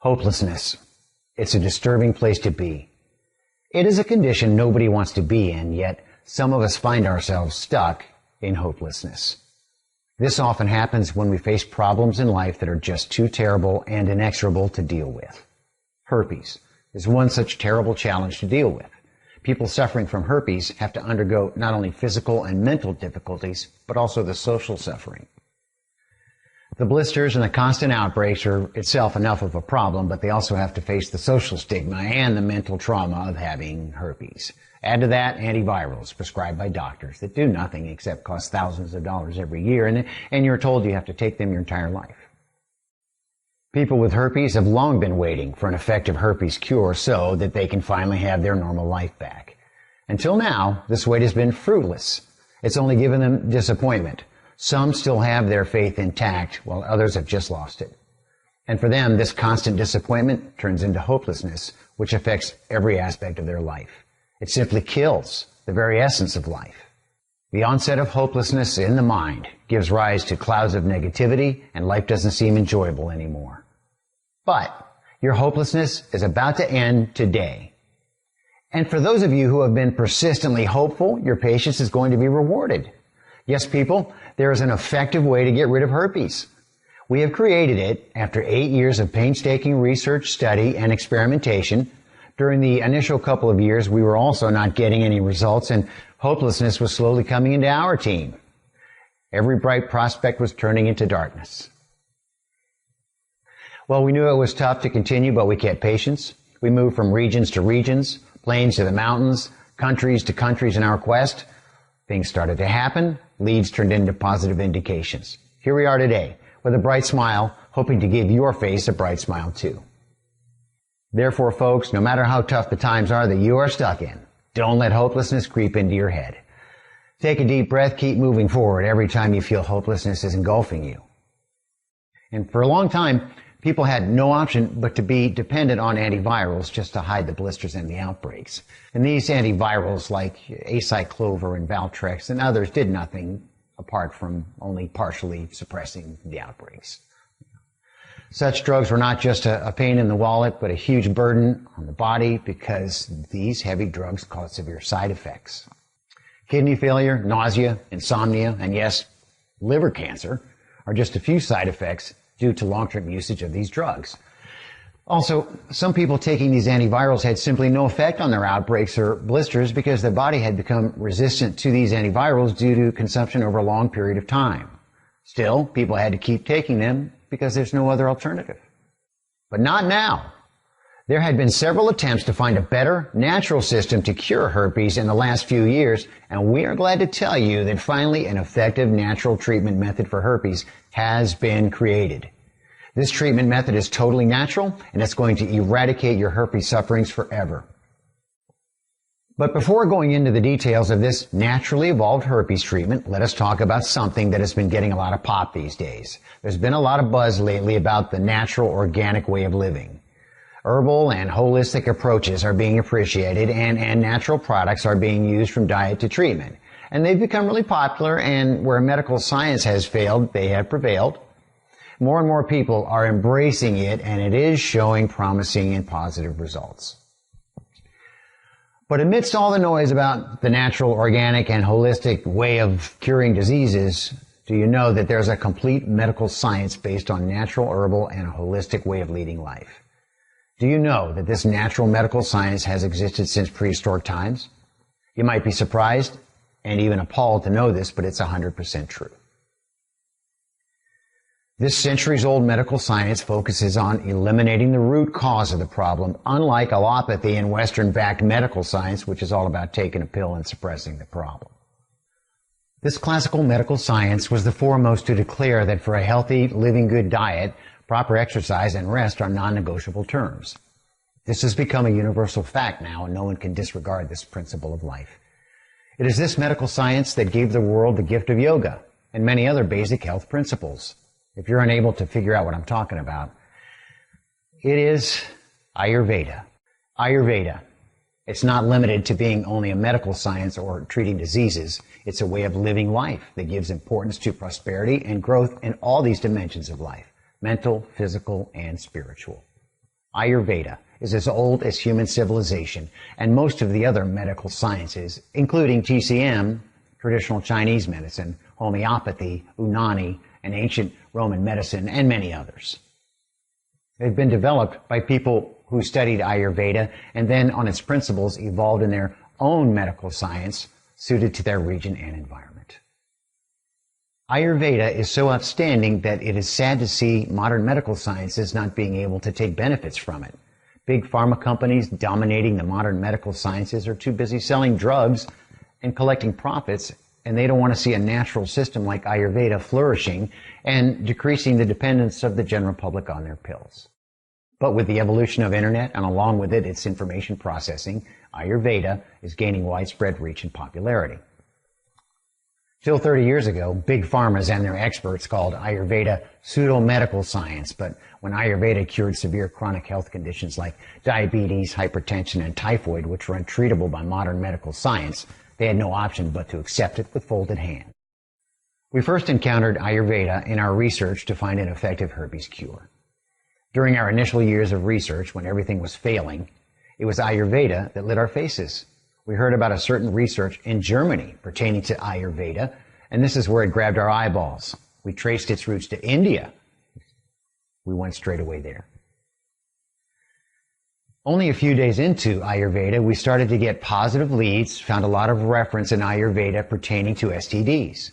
Hopelessness. It's a disturbing place to be. It is a condition nobody wants to be in, yet some of us find ourselves stuck in hopelessness. This often happens when we face problems in life that are just too terrible and inexorable to deal with. Herpes is one such terrible challenge to deal with. People suffering from herpes have to undergo not only physical and mental difficulties, but also the social suffering. The blisters and the constant outbreaks are itself enough of a problem, but they also have to face the social stigma and the mental trauma of having herpes. Add to that antivirals prescribed by doctors that do nothing except cost thousands of dollars every year, and you're told you have to take them your entire life. People with herpes have long been waiting for an effective herpes cure so that they can finally have their normal life back. Until now, this wait has been fruitless. It's only given them disappointment. Some still have their faith intact, while others have just lost it. And for them, this constant disappointment turns into hopelessness, which affects every aspect of their life. It simply kills the very essence of life. The onset of hopelessness in the mind gives rise to clouds of negativity, and life doesn't seem enjoyable anymore. But your hopelessness is about to end today. And for those of you who have been persistently hopeful, your patience is going to be rewarded. Yes, people, there is an effective way to get rid of herpes. We have created it after 8 years of painstaking research, study, and experimentation. During the initial couple of years, we were also not getting any results, and hopelessness was slowly coming into our team. Every bright prospect was turning into darkness. Well, we knew it was tough to continue, but we kept patience. We moved from regions to regions, plains to the mountains, countries to countries in our quest. Things started to happen. Leads turned into positive indications. Here we are today, with a bright smile, hoping to give your face a bright smile too. Therefore, folks, no matter how tough the times are that you are stuck in, don't let hopelessness creep into your head. Take a deep breath, keep moving forward every time you feel hopelessness is engulfing you. And for a long time, people had no option but to be dependent on antivirals just to hide the blisters and the outbreaks. And these antivirals like acyclovir and Valtrex and others did nothing apart from only partially suppressing the outbreaks. Such drugs were not just a pain in the wallet, but a huge burden on the body because these heavy drugs cause severe side effects. Kidney failure, nausea, insomnia, and yes, liver cancer are just a few side effects due to long-term usage of these drugs. Also, some people taking these antivirals had simply no effect on their outbreaks or blisters because their body had become resistant to these antivirals due to consumption over a long period of time. Still, people had to keep taking them because there's no other alternative. But not now. There had been several attempts to find a better, natural system to cure herpes in the last few years, and we are glad to tell you that finally an effective natural treatment method for herpes has been created. This treatment method is totally natural, and it's going to eradicate your herpes sufferings forever. But before going into the details of this naturally evolved herpes treatment, let us talk about something that has been getting a lot of pop these days. There's been a lot of buzz lately about the natural, organic way of living. Herbal and holistic approaches are being appreciated, and natural products are being used from diet to treatment. And they've become really popular, and where medical science has failed, they have prevailed. More and more people are embracing it, and it is showing promising and positive results. But amidst all the noise about the natural, organic, and holistic way of curing diseases, do you know that there's a complete medical science based on natural, herbal, and a holistic way of leading life? Do you know that this natural medical science has existed since prehistoric times? You might be surprised and even appalled to know this, but it's 100% true. This centuries-old medical science focuses on eliminating the root cause of the problem, unlike allopathy and Western-backed medical science, which is all about taking a pill and suppressing the problem. This classical medical science was the foremost to declare that for a healthy, living good diet, proper exercise and rest are non-negotiable terms. This has become a universal fact now, and no one can disregard this principle of life. It is this medical science that gave the world the gift of yoga and many other basic health principles. If you're unable to figure out what I'm talking about, it is Ayurveda. Ayurveda. It's not limited to being only a medical science or treating diseases. It's a way of living life that gives importance to prosperity and growth in all these dimensions of life, mental, physical, and spiritual. Ayurveda is as old as human civilization and most of the other medical sciences, including TCM, traditional Chinese medicine, homeopathy, Unani, and ancient Roman medicine, and many others. They've been developed by people who studied Ayurveda and then on its principles evolved in their own medical science suited to their region and environment. Ayurveda is so outstanding that it is sad to see modern medical sciences not being able to take benefits from it. Big pharma companies dominating the modern medical sciences are too busy selling drugs and collecting profits, and they don't want to see a natural system like Ayurveda flourishing and decreasing the dependence of the general public on their pills. But with the evolution of internet and along with it its information processing, Ayurveda is gaining widespread reach and popularity. Till 30 years ago, big pharmas and their experts called Ayurveda pseudo-medical science, but when Ayurveda cured severe chronic health conditions like diabetes, hypertension, and typhoid, which were untreatable by modern medical science, they had no option but to accept it with folded hands. We first encountered Ayurveda in our research to find an effective herpes cure. During our initial years of research, when everything was failing, it was Ayurveda that lit our faces. We heard about a certain research in Germany pertaining to Ayurveda, and this is where it grabbed our eyeballs. We traced its roots to India. We went straight away there. Only a few days into Ayurveda, we started to get positive leads, found a lot of reference in Ayurveda pertaining to STDs.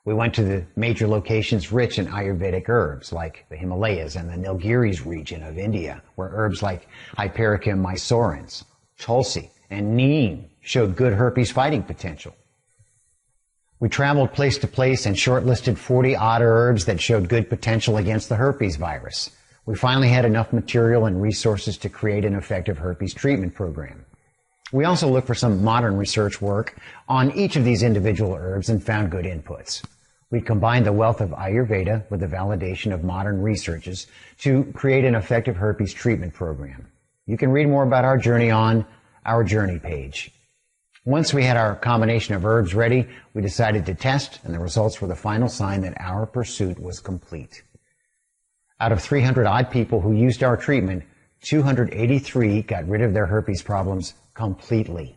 We went to the major locations rich in Ayurvedic herbs, like the Himalayas and the Nilgiris region of India, where herbs like Hypericum mysorins, Tulsi, and Neem showed good herpes fighting potential. We traveled place to place and shortlisted 40 odd herbs that showed good potential against the herpes virus. We finally had enough material and resources to create an effective herpes treatment program. We also looked for some modern research work on each of these individual herbs and found good inputs. We combined the wealth of Ayurveda with the validation of modern researches to create an effective herpes treatment program. You can read more about our journey on our journey page. Once we had our combination of herbs ready, we decided to test, and the results were the final sign that our pursuit was complete. Out of 300 odd people who used our treatment, 283 got rid of their herpes problems completely.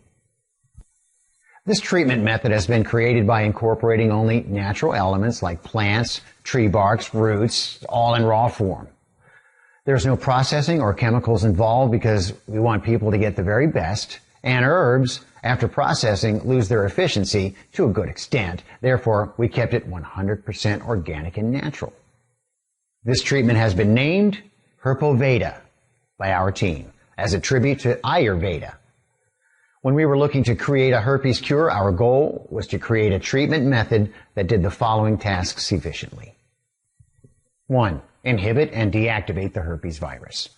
This treatment method has been created by incorporating only natural elements like plants, tree barks, roots, all in raw form. There's no processing or chemicals involved because we want people to get the very best, and herbs, after processing, lose their efficiency to a good extent. Therefore, we kept it 100% organic and natural. This treatment has been named Herpoveda by our team as a tribute to Ayurveda. When we were looking to create a herpes cure, our goal was to create a treatment method that did the following tasks efficiently. 1. Inhibit and deactivate the herpes virus.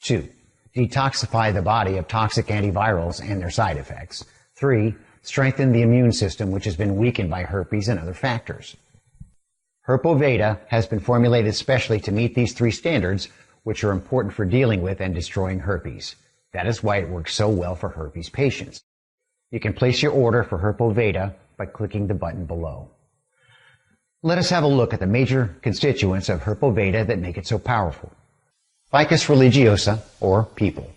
2. Detoxify the body of toxic antivirals and their side effects. 3. Strengthen the immune system, which has been weakened by herpes and other factors. Herpoveda has been formulated specially to meet these 3 standards, which are important for dealing with and destroying herpes. That is why it works so well for herpes patients. You can place your order for Herpoveda by clicking the button below. Let us have a look at the major constituents of Herpoveda that make it so powerful. Ficus religiosa, or people.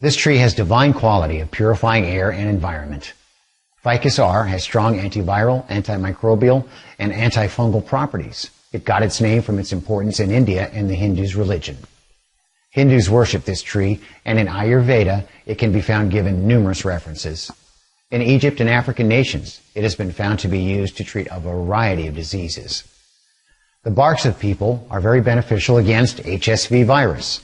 This tree has divine quality of purifying air and environment. Ficus R has strong antiviral, antimicrobial, and antifungal properties. It got its name from its importance in India and the Hindus' religion. Hindus worship this tree, and in Ayurveda, it can be found given numerous references. In Egypt and African nations, it has been found to be used to treat a variety of diseases. The barks of people are very beneficial against HSV virus.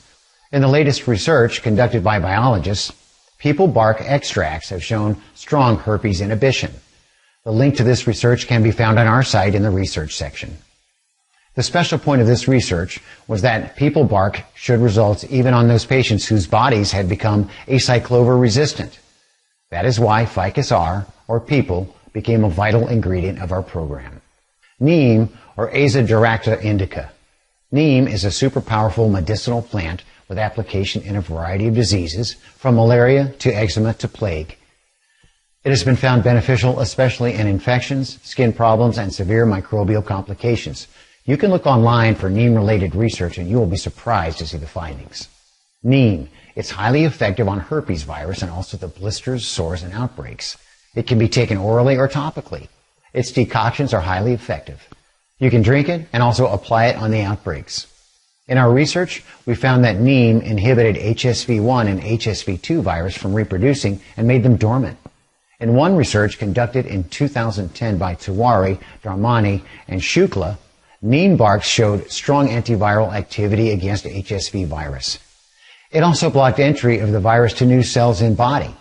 In the latest research conducted by biologists, people bark extracts have shown strong herpes inhibition. The link to this research can be found on our site in the research section. The special point of this research was that people bark showed results even on those patients whose bodies had become acyclovir resistant. That is why Ficus R, or people, became a vital ingredient of our program. Neem, or Azadirachta indica. Neem is a super powerful medicinal plant with application in a variety of diseases, from malaria to eczema to plague. It has been found beneficial especially in infections, skin problems, and severe microbial complications. You can look online for neem-related research and you will be surprised to see the findings. Neem. It's highly effective on herpes virus and also the blisters, sores, and outbreaks. It can be taken orally or topically. Its decoctions are highly effective. You can drink it and also apply it on the outbreaks. In our research, we found that neem inhibited HSV-1 and HSV-2 virus from reproducing and made them dormant. In one research conducted in 2010 by Tiwari, Dharmani, and Shukla, neem bark showed strong antiviral activity against HSV virus. It also blocked entry of the virus to new cells in body.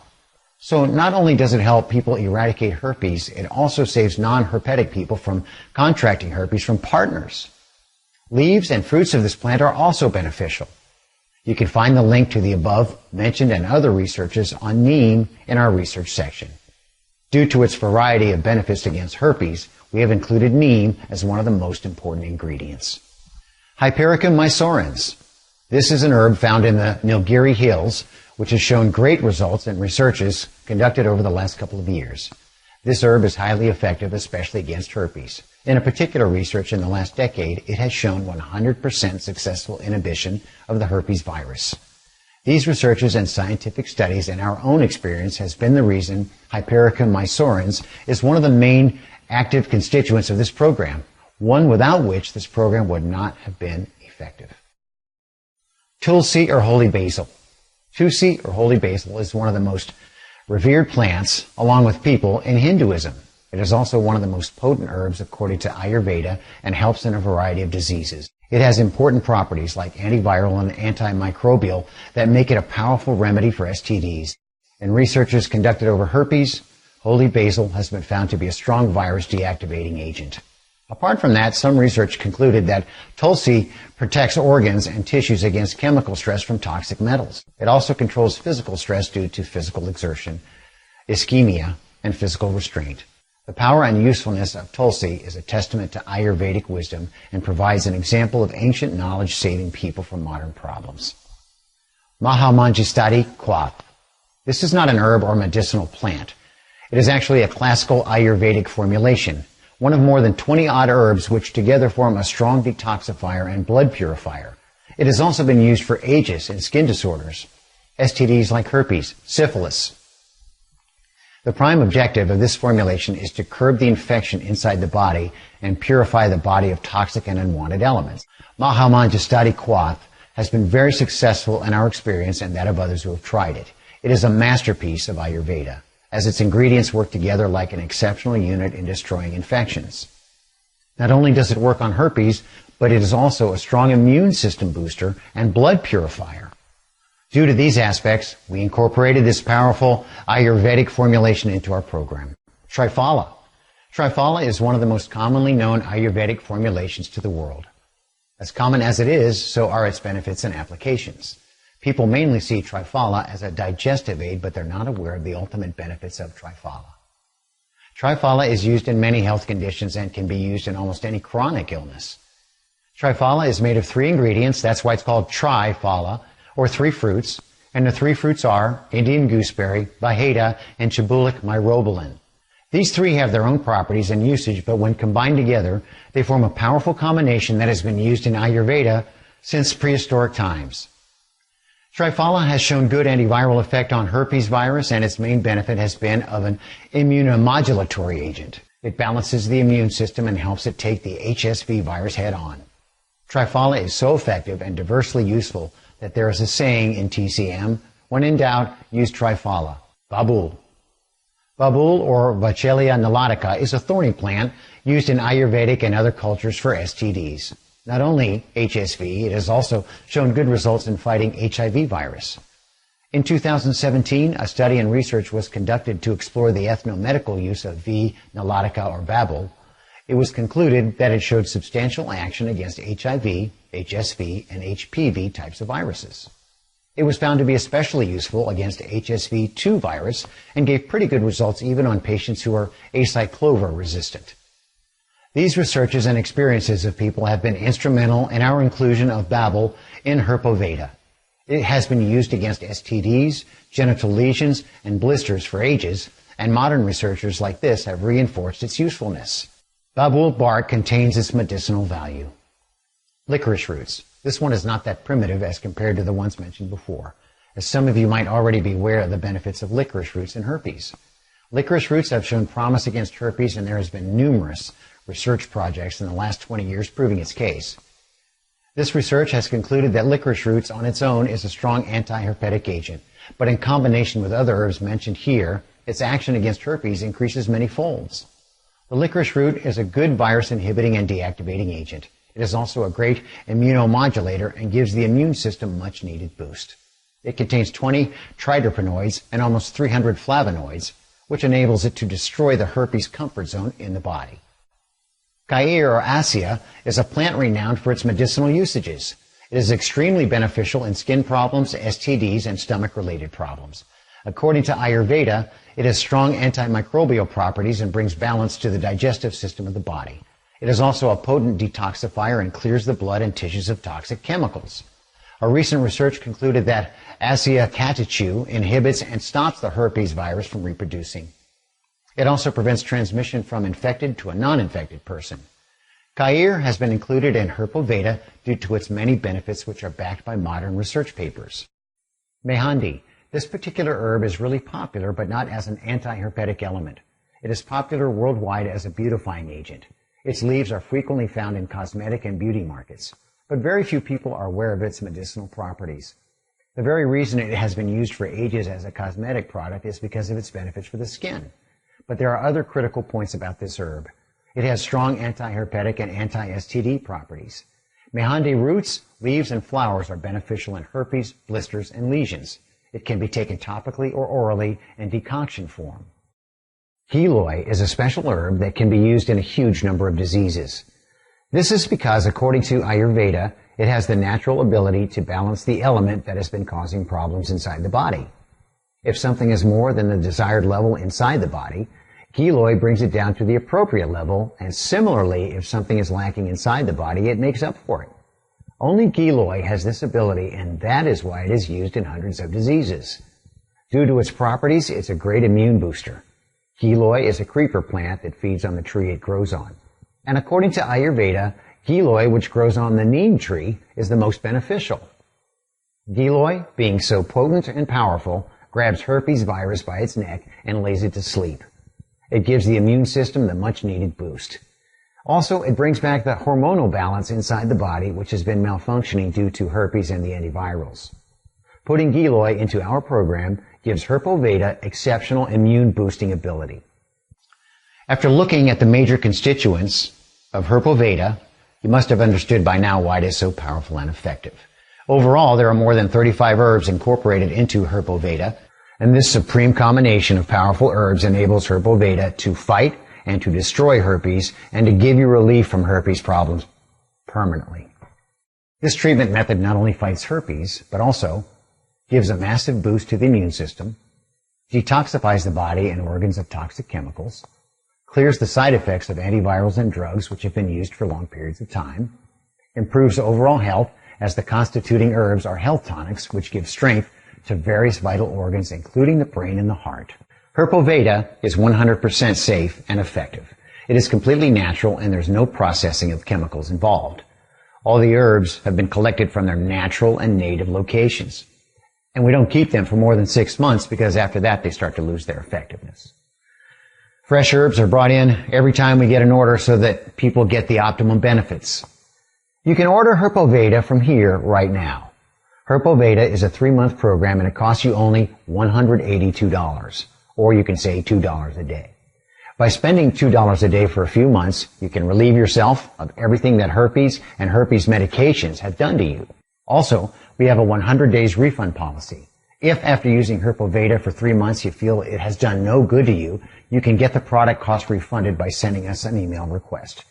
So not only does it help people eradicate herpes, it also saves non-herpetic people from contracting herpes from partners. Leaves and fruits of this plant are also beneficial. You can find the link to the above mentioned and other researches on neem in our research section. Due to its variety of benefits against herpes, we have included neem as one of the most important ingredients. Hypericum mysorens. This is an herb found in the Nilgiri Hills, which has shown great results in researches conducted over the last couple of years. This herb is highly effective, especially against herpes. In a particular research in the last decade, it has shown 100% successful inhibition of the herpes virus. These researches and scientific studies and our own experience has been the reason Hypericum mysorens is one of the main active constituents of this program, one without which this program would not have been effective. Tulsi or holy basil. Tulsi or holy basil is one of the most revered plants, along with people, in Hinduism. It is also one of the most potent herbs according to Ayurveda and helps in a variety of diseases. It has important properties like antiviral and antimicrobial that make it a powerful remedy for STDs. In researches conducted over herpes, holy basil has been found to be a strong virus deactivating agent. Apart from that, some research concluded that Tulsi protects organs and tissues against chemical stress from toxic metals. It also controls physical stress due to physical exertion, ischemia, and physical restraint. The power and usefulness of Tulsi is a testament to Ayurvedic wisdom and provides an example of ancient knowledge saving people from modern problems. Mahamanjistari Quath. This is not an herb or medicinal plant. It is actually a classical Ayurvedic formulation, one of more than 20-odd herbs which together form a strong detoxifier and blood purifier. It has also been used for ages and skin disorders, STDs like herpes, syphilis. The prime objective of this formulation is to curb the infection inside the body and purify the body of toxic and unwanted elements. Mahamanjistari Quath has been very successful in our experience and that of others who have tried it. It is a masterpiece of Ayurveda, as its ingredients work together like an exceptional unit in destroying infections. Not only does it work on herpes, but it is also a strong immune system booster and blood purifier. Due to these aspects, we incorporated this powerful Ayurvedic formulation into our program. Triphala. Triphala is one of the most commonly known Ayurvedic formulations to the world. As common as it is, so are its benefits and applications. People mainly see Triphala as a digestive aid, but they're not aware of the ultimate benefits of Triphala. Triphala is used in many health conditions and can be used in almost any chronic illness. Triphala is made of 3 ingredients, that's why it's called Triphala, or 3 fruits, and the 3 fruits are Indian gooseberry, baheta, and Chibulic myrobalan. These 3 have their own properties and usage, but when combined together, they form a powerful combination that has been used in Ayurveda since prehistoric times. Triphala has shown good antiviral effect on herpes virus, and its main benefit has been of an immunomodulatory agent. It balances the immune system and helps it take the HSV virus head on. Triphala is so effective and diversely useful that there is a saying in TCM, when in doubt, use Triphala. Babul. Babul, or Vachelia nilotica, is a thorny plant used in Ayurvedic and other cultures for STDs. Not only HSV, it has also shown good results in fighting HIV virus. In 2017, a study and research was conducted to explore the ethnomedical use of V. nilotica or Babul. It was concluded that it showed substantial action against HIV, HSV, and HPV types of viruses. It was found to be especially useful against HSV-2 virus and gave pretty good results even on patients who are acyclovir resistant. These researches and experiences of people have been instrumental in our inclusion of Babul in Herpoveda. It has been used against STDs, genital lesions, and blisters for ages, and modern researchers like this have reinforced its usefulness. Babul bark contains its medicinal value. Licorice roots. This one is not that primitive as compared to the ones mentioned before, as some of you might already be aware of the benefits of licorice roots in herpes. Licorice roots have shown promise against herpes, and there has been numerous research projects in the last 20 years proving its case. This research has concluded that licorice roots on its own is a strong anti-herpetic agent, but in combination with other herbs mentioned here, its action against herpes increases many folds. The licorice root is a good virus-inhibiting and deactivating agent. It is also a great immunomodulator and gives the immune system much-needed boost. It contains 20 triterpenoids and almost 300 flavonoids, which enables it to destroy the herpes comfort zone in the body. Cair or Assia is a plant renowned for its medicinal usages. It is extremely beneficial in skin problems, STDs, and stomach-related problems. According to Ayurveda, it has strong antimicrobial properties and brings balance to the digestive system of the body. It is also a potent detoxifier and clears the blood and tissues of toxic chemicals. A recent research concluded that Assia catechu inhibits and stops the herpes virus from reproducing. It also prevents transmission from infected to a non-infected person. Cair has been included in Herbal Veda due to its many benefits which are backed by modern research papers. Mehandi. This particular herb is really popular, but not as an anti-herpetic element. It is popular worldwide as a beautifying agent. Its leaves are frequently found in cosmetic and beauty markets, but very few people are aware of its medicinal properties. The very reason it has been used for ages as a cosmetic product is because of its benefits for the skin. But there are other critical points about this herb. It has strong anti-herpetic and anti-STD properties. Mehandi roots, leaves, and flowers are beneficial in herpes, blisters, and lesions. It can be taken topically or orally in decoction form. Giloy is a special herb that can be used in a huge number of diseases. This is because, according to Ayurveda, it has the natural ability to balance the element that has been causing problems inside the body. If something is more than the desired level inside the body, Giloy brings it down to the appropriate level, and similarly, if something is lacking inside the body, it makes up for it. Only Giloy has this ability, and that is why it is used in hundreds of diseases. Due to its properties, it's a great immune booster. Giloy is a creeper plant that feeds on the tree it grows on. And according to Ayurveda, Giloy, which grows on the neem tree, is the most beneficial. Giloy, being so potent and powerful, grabs herpes virus by its neck and lays it to sleep. It gives the immune system the much-needed boost. Also, it brings back the hormonal balance inside the body, which has been malfunctioning due to herpes and the antivirals. Putting Giloy into our program gives Herbal Veda exceptional immune-boosting ability. After looking at the major constituents of Herbal Veda, you must have understood by now why it is so powerful and effective. Overall, there are more than 35 herbs incorporated into Herbal Veda, and this supreme combination of powerful herbs enables Herbal Veda to fight and to destroy herpes and to give you relief from herpes problems permanently. This treatment method not only fights herpes, but also gives a massive boost to the immune system, detoxifies the body and organs of toxic chemicals, clears the side effects of antivirals and drugs which have been used for long periods of time, improves overall health as the constituting herbs are health tonics which give strength to various vital organs including the brain and the heart. Herbal Veda is 100% safe and effective. It is completely natural and there's no processing of chemicals involved. All the herbs have been collected from their natural and native locations. And we don't keep them for more than 6 months because after that they start to lose their effectiveness. Fresh herbs are brought in every time we get an order so that people get the optimum benefits. You can order Herbal Veda from here right now. Herbal Veda is a 3-month program and it costs you only $182, or you can say $2 a day. By spending $2 a day for a few months, you can relieve yourself of everything that herpes and herpes medications have done to you. Also, we have a 100 days refund policy. If after using Herbal Veda for 3 months you feel it has done no good to you, you can get the product cost refunded by sending us an email request.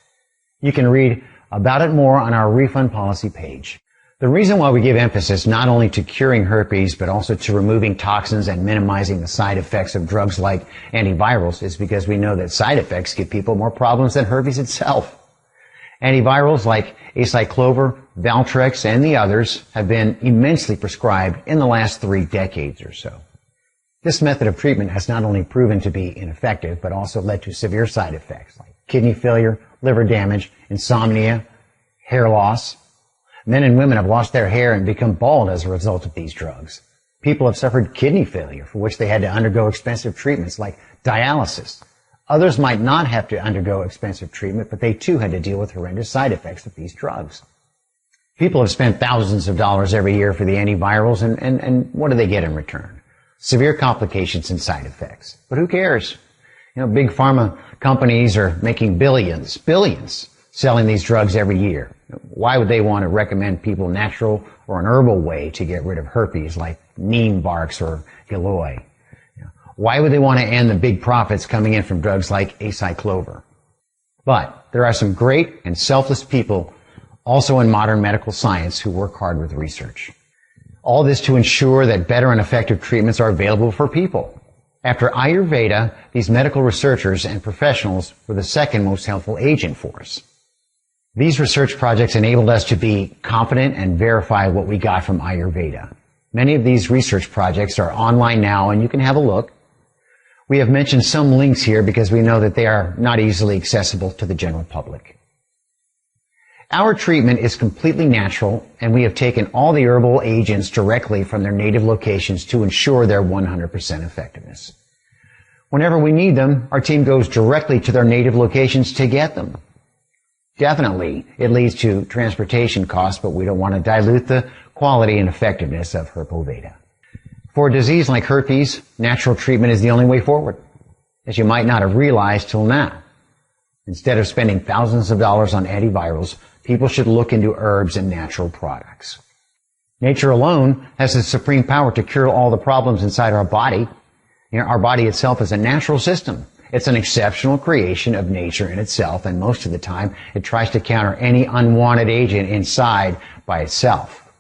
You can read about it more on our refund policy page. The reason why we give emphasis not only to curing herpes, but also to removing toxins and minimizing the side effects of drugs like antivirals is because we know that side effects give people more problems than herpes itself. Antivirals like acyclovir, Valtrex, and the others have been immensely prescribed in the last 3 decades or so. This method of treatment has not only proven to be ineffective, but also led to severe side effects like kidney failure, liver damage, insomnia, hair loss. Men and women have lost their hair and become bald as a result of these drugs. People have suffered kidney failure, for which they had to undergo expensive treatments like dialysis. Others might not have to undergo expensive treatment, but they too had to deal with horrendous side effects of these drugs. People have spent thousands of dollars every year for the antivirals, and what do they get in return? Severe complications and side effects. But who cares? Big Pharma companies are making billions, selling these drugs every year. Why would they want to recommend people natural or an herbal way to get rid of herpes like neem barks or giloy? Why would they want to end the big profits coming in from drugs like acyclovir? But there are some great and selfless people also in modern medical science who work hard with research. All this to ensure that better and effective treatments are available for people. After Ayurveda, these medical researchers and professionals were the second most helpful agent for us. These research projects enabled us to be confident and verify what we got from Ayurveda. Many of these research projects are online now, and you can have a look. We have mentioned some links here because we know that they are not easily accessible to the general public. Our treatment is completely natural, and we have taken all the herbal agents directly from their native locations to ensure their 100% effectiveness. Whenever we need them, our team goes directly to their native locations to get them. Definitely, it leads to transportation costs, but we don't want to dilute the quality and effectiveness of Herpes. For a disease like herpes, natural treatment is the only way forward, as you might not have realized till now. Instead of spending thousands of dollars on antivirals, people should look into herbs and natural products. Nature alone has the supreme power to cure all the problems inside our body. Our body itself is a natural system. It's an exceptional creation of nature in itself, and most of the time it tries to counter any unwanted agent inside by itself.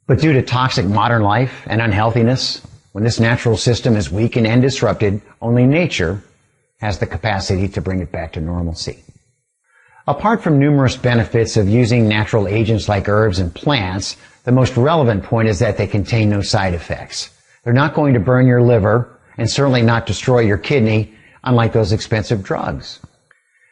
But due to toxic modern life and unhealthiness, when this natural system is weakened and disrupted, only nature has the capacity to bring it back to normalcy. Apart from numerous benefits of using natural agents like herbs and plants, the most relevant point is that they contain no side effects. They're not going to burn your liver and certainly not destroy your kidney, unlike those expensive drugs.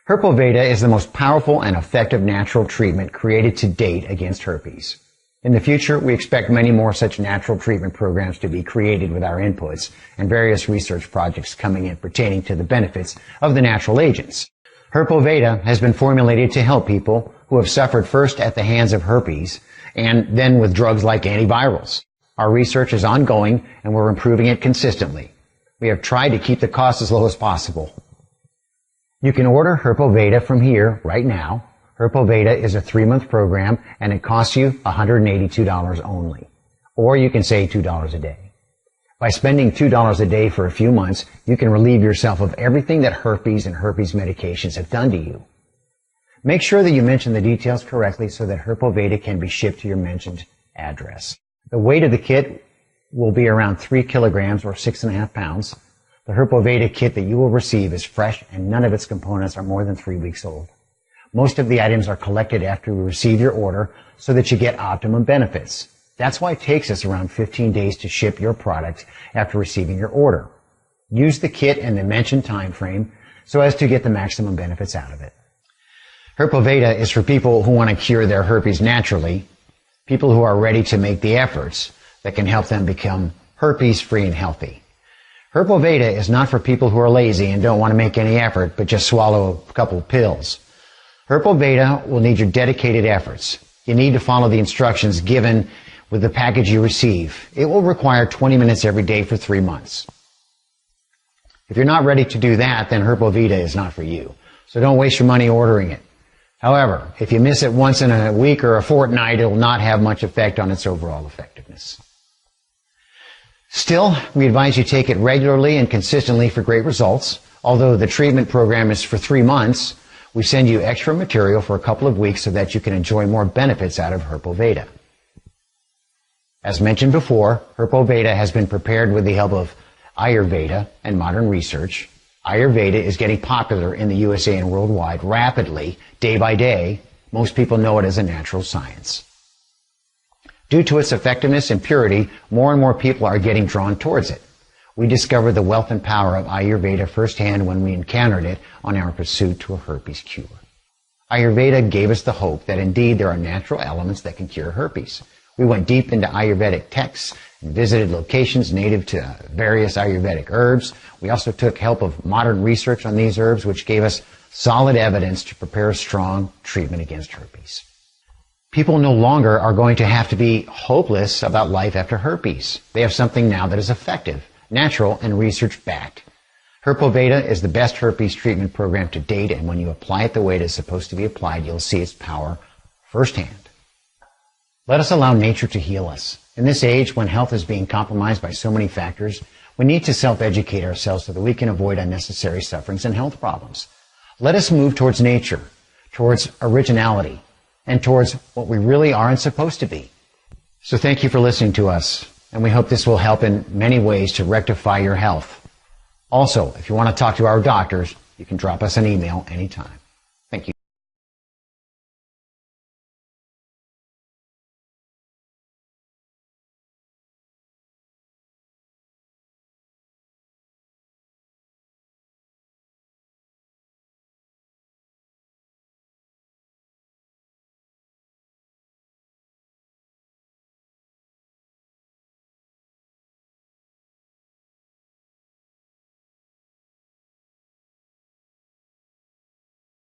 Herpes is the most powerful and effective natural treatment created to date against herpes. In the future, we expect many more such natural treatment programs to be created with our inputs and various research projects coming in pertaining to the benefits of the natural agents. Herpes has been formulated to help people who have suffered first at the hands of herpes and then with drugs like antivirals. Our research is ongoing and we're improving it consistently. We have tried to keep the cost as low as possible. You can order Herpes from here right now. Herpes is a 3-month program and it costs you $182 only. Or you can save $2 a day. By spending $2 a day for a few months, you can relieve yourself of everything that herpes and herpes medications have done to you. Make sure that you mention the details correctly so that Herpes can be shipped to your mentioned address. The weight of the kit will be around 3 kilograms or 6.5 pounds. The Herpes kit that you will receive is fresh and none of its components are more than 3 weeks old. Most of the items are collected after we receive your order so that you get optimum benefits. That's why it takes us around 15 days to ship your product after receiving your order. Use the kit in the mentioned time frame so as to get the maximum benefits out of it. Herpes is for people who want to cure their herpes naturally, people who are ready to make the efforts that can help them become herpes-free and healthy. Herpes is not for people who are lazy and don't want to make any effort but just swallow a couple of pills. Herpes will need your dedicated efforts. You need to follow the instructions given with the package you receive. It will require 20 minutes every day for 3 months. If you're not ready to do that, then Herpes is not for you. So don't waste your money ordering it. However, if you miss it once in a week or a fortnight, it will not have much effect on its overall effectiveness. Still, we advise you take it regularly and consistently for great results. Although the treatment program is for 3 months, we send you extra material for a couple of weeks so that you can enjoy more benefits out of Herpes. As mentioned before, Herpes has been prepared with the help of Ayurveda and modern research. Ayurveda is getting popular in the USA and worldwide rapidly, day by day. Most people know it as a natural science. Due to its effectiveness and purity, more and more people are getting drawn towards it. We discovered the wealth and power of Ayurveda firsthand when we encountered it on our pursuit to a herpes cure. Ayurveda gave us the hope that indeed there are natural elements that can cure herpes. We went deep into Ayurvedic texts and visited locations native to various Ayurvedic herbs. We also took help of modern research on these herbs, which gave us solid evidence to prepare a strong treatment against herpes. People no longer are going to have to be hopeless about life after herpes. They have something now that is effective, natural, and research-backed. Herpoveda is the best herpes treatment program to date, and when you apply it the way it is supposed to be applied, you'll see its power firsthand. Let us allow nature to heal us. In this age, when health is being compromised by so many factors, we need to self-educate ourselves so that we can avoid unnecessary sufferings and health problems. Let us move towards nature, towards originality, and towards what we really are and supposed to be. So thank you for listening to us, and we hope this will help in many ways to rectify your health. Also, if you want to talk to our doctors, you can drop us an email anytime.